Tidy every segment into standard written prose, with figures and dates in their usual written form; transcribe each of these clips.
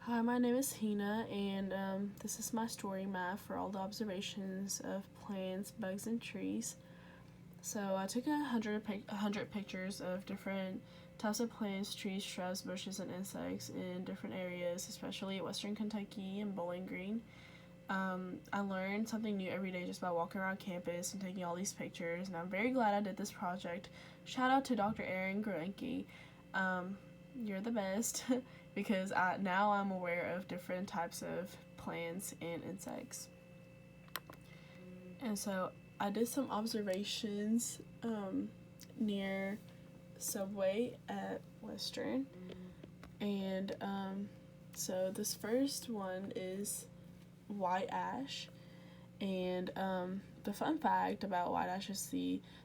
Hi, my name is Hina, and this is my story map for all the observations of plants, bugs, and trees. So I took 100 pictures of different types of plants, trees, shrubs, bushes, and insects in different areas, especially Western Kentucky and Bowling Green. I learned something new every day just by walking around campus and taking all these pictures, and I'm very glad I did this project. Shout out to Dr. Erin Gruenke. Um, you're the best because now I'm aware of different types of plants and insects. And so I did some observations near Subway at Western. And so this first one is white ash. And the fun fact about white ash is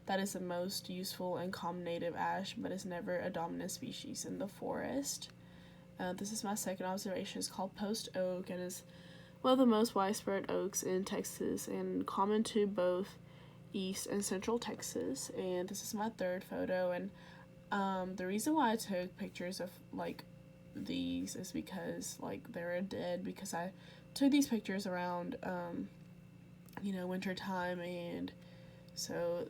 that is the most useful and common native ash, but is never a dominant species in the forest. This is my second observation. It's called post oak and is one of the most widespread oaks in Texas and common to both East and Central Texas. And this is my third photo. And the reason why I took pictures of these is because they're dead, because I took these pictures around winter time, and so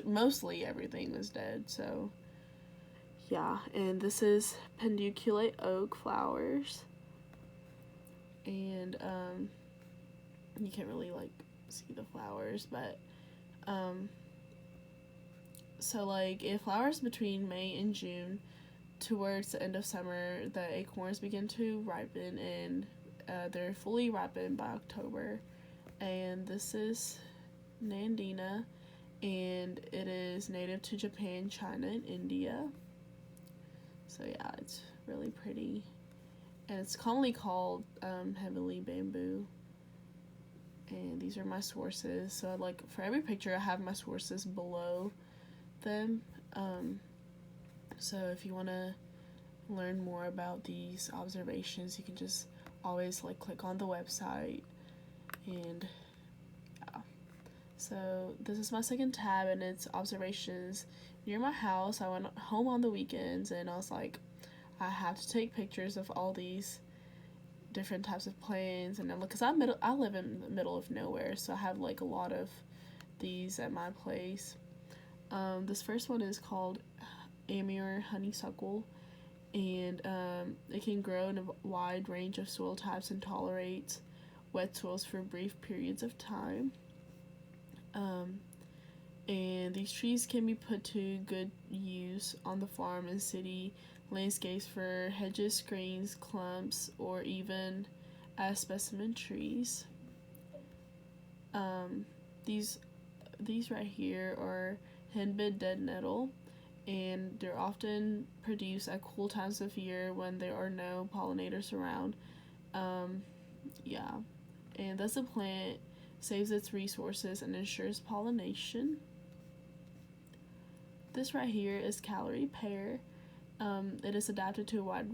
mostly everything was dead. So yeah, and this is penduculate oak flowers, and you can't really see the flowers, but so it flowers between May and June. Towards the end of summer, the acorns begin to ripen, and they're fully ripened by October. And this is Nandina, and it is native to Japan, China, and India. So yeah, it's really pretty, and it's commonly called heavenly bamboo. And these are my sources. So for every picture, I have my sources below them. So if you want to learn more about these observations, you can just always click on the website. And yeah, so this is my second tab, and it's observations near my house. I went home on the weekends, and I was like, I have to take pictures of all these different types of plants. And because I live in the middle of nowhere, so I have a lot of these at my place. This first one is called Amur honeysuckle, and it can grow in a wide range of soil types and tolerates wet soils for brief periods of time. And these trees can be put to good use on the farm and city landscapes for hedges, screens, clumps, or even as specimen trees. These right here are henbit dead nettle, and they're often produced at cool times of year when there are no pollinators around. Yeah, and thus the plant saves its resources and ensures pollination. This right here is calorie pear. It is adapted to a wide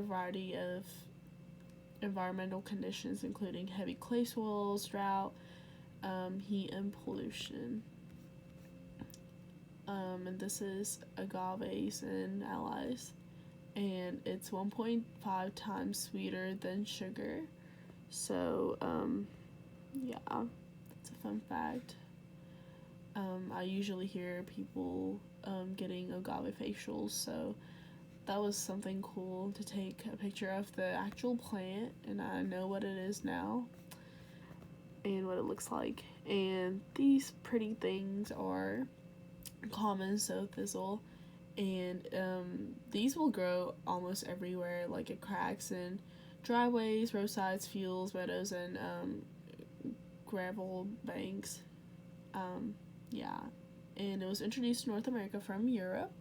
variety of environmental conditions, including heavy clay soils, drought, heat, and pollution. And this is agaves and allies, and it's 1.5 times sweeter than sugar. So yeah, that's a fun fact. I usually hear people getting agave facials, so that was something cool to take a picture of the actual plant, and I know what it is now and what it looks like. And these pretty things are common sow thistle, and these will grow almost everywhere, at cracks in driveways, roadsides, fields, meadows, and gravel banks. Yeah, and it was introduced to North America from Europe.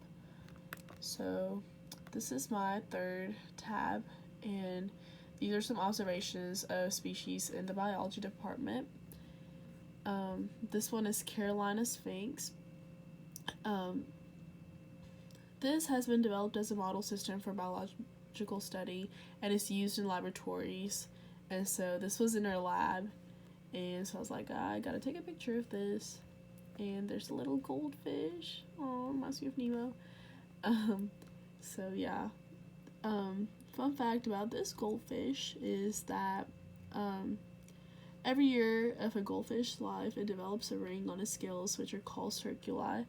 So this is my third tab, and these are some observations of species in the biology department. This one is Carolina Sphinx. This has been developed as a model system for biological study and is used in laboratories. And so this was in our lab, and so I was like, I gotta take a picture of this. And there's a little goldfish. Oh, reminds me of Nemo. So yeah, Fun fact about this goldfish is that every year of a goldfish's life, it develops a ring on its scales, which are called circuli.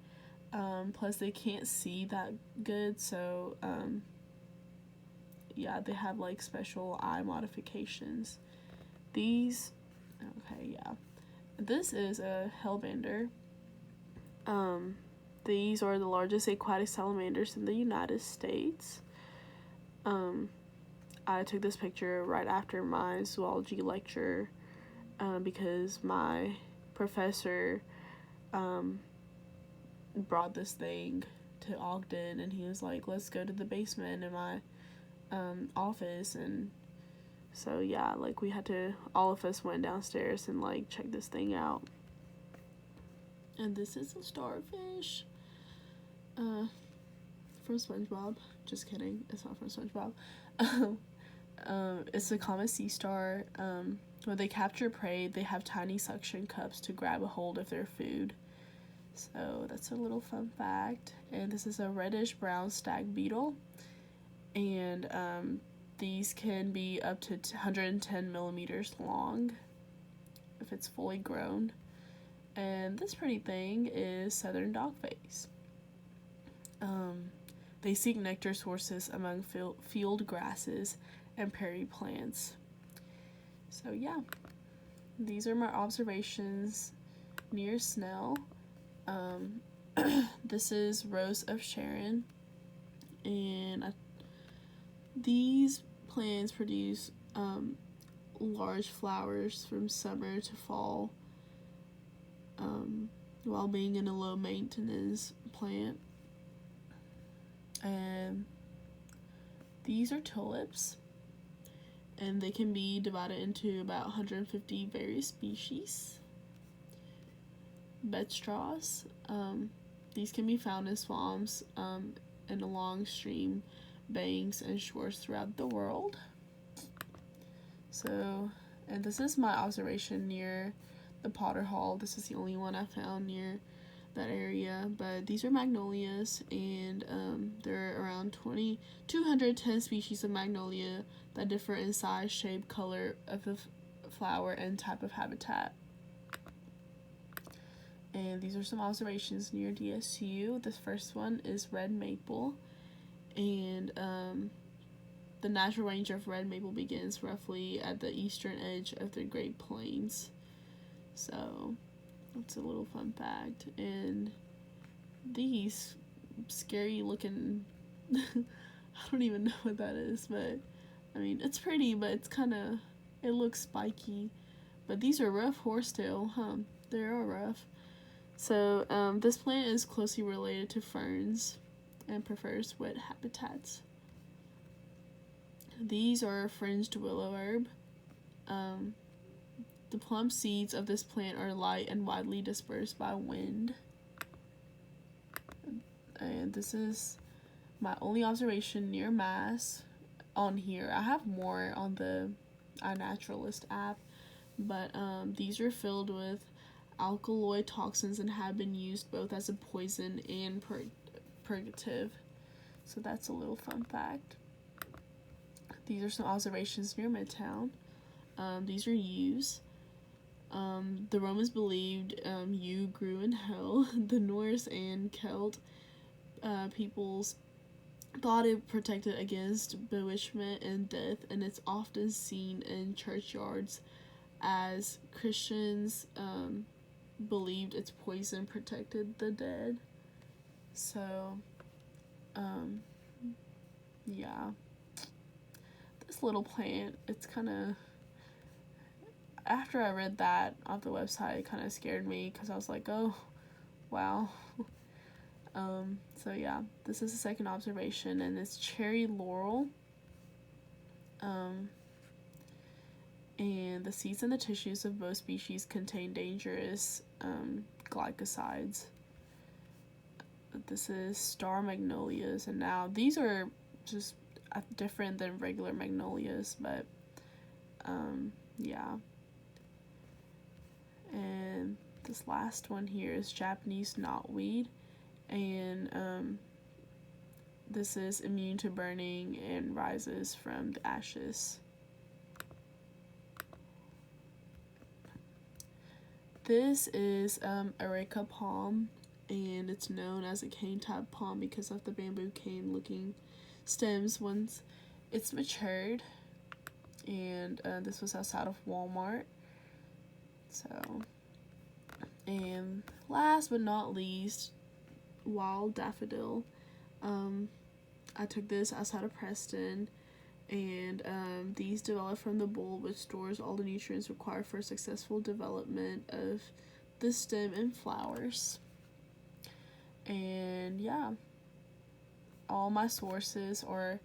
Plus, they can't see that good, so yeah, they have like special eye modifications. These, okay, yeah. This is a hellbender. These are the largest aquatic salamanders in the United States. I took this picture right after my zoology lecture because my professor brought this thing to Ogden, and he was like, let's go to the basement in my office. And so yeah, like we had to, all of us went downstairs and like check this thing out. And this is a starfish from SpongeBob. Just kidding, it's not from SpongeBob. It's a common sea star. When they capture prey, they have tiny suction cups to grab a hold of their food. So that's a little fun fact. And this is a reddish brown stag beetle. And these can be up to 110 millimeters long if it's fully grown. And this pretty thing is southern dogface. They seek nectar sources among field grasses and prairie plants. So yeah, these are my observations near Snell. This is Rose of Sharon, and these plants produce large flowers from summer to fall, while being in a low maintenance plant. And these are tulips, and they can be divided into about 150 various species. Bedstraws, these can be found in swamps and along stream banks and shores throughout the world. So, and this is my observation near the Potter Hall. This is the only one I found near that area, but these are magnolias, and there are around 210 species of magnolia that differ in size, shape, color of the flower, and type of habitat. And these are some observations near DSU. This first one is red maple, and the natural range of red maple begins roughly at the eastern edge of the Great Plains. So that's a little fun fact. And these scary looking I don't even know what that is, but I mean, it's pretty, but it's kind of, it looks spiky. But these are rough horsetail, huh? They are rough. So this plant is closely related to ferns and prefers wet habitats. These are fringed willow herb. The plump seeds of this plant are light and widely dispersed by wind. And this is my only observation near Mass on here. I have more on the iNaturalist app, but these are filled with alkaloid toxins and have been used both as a poison and purgative. So that's a little fun fact. These are some observations near Midtown. These are yews. The Romans believed yew grew in hell. The Norse and Celt peoples thought it protected against bewitchment and death, and it's often seen in churchyards as Christians believed its poison protected the dead. So, yeah. This little plant, it's kind of, after I read that off the website, it kind of scared me because I was like, oh, wow. So yeah, this is the second observation, and it's cherry laurel. And the seeds and the tissues of both species contain dangerous glycosides. This is star magnolias, and now these are just different than regular magnolias, but yeah. And this last one here is Japanese knotweed, and this is immune to burning and rises from the ashes. This is Areca palm, and it's known as a cane-type palm because of the bamboo cane-looking stems once it's matured. And this was outside of Walmart. So, and last but not least, wild daffodil. I took this outside of Preston, and these develop from the bulb, which stores all the nutrients required for successful development of the stem and flowers. And yeah, all my sources are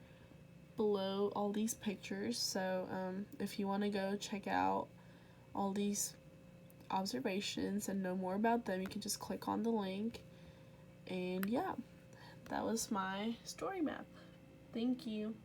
below all these pictures, so if you want to go check out all these observations and know more about them, you can just click on the link. And yeah, that was my story map. Thank you.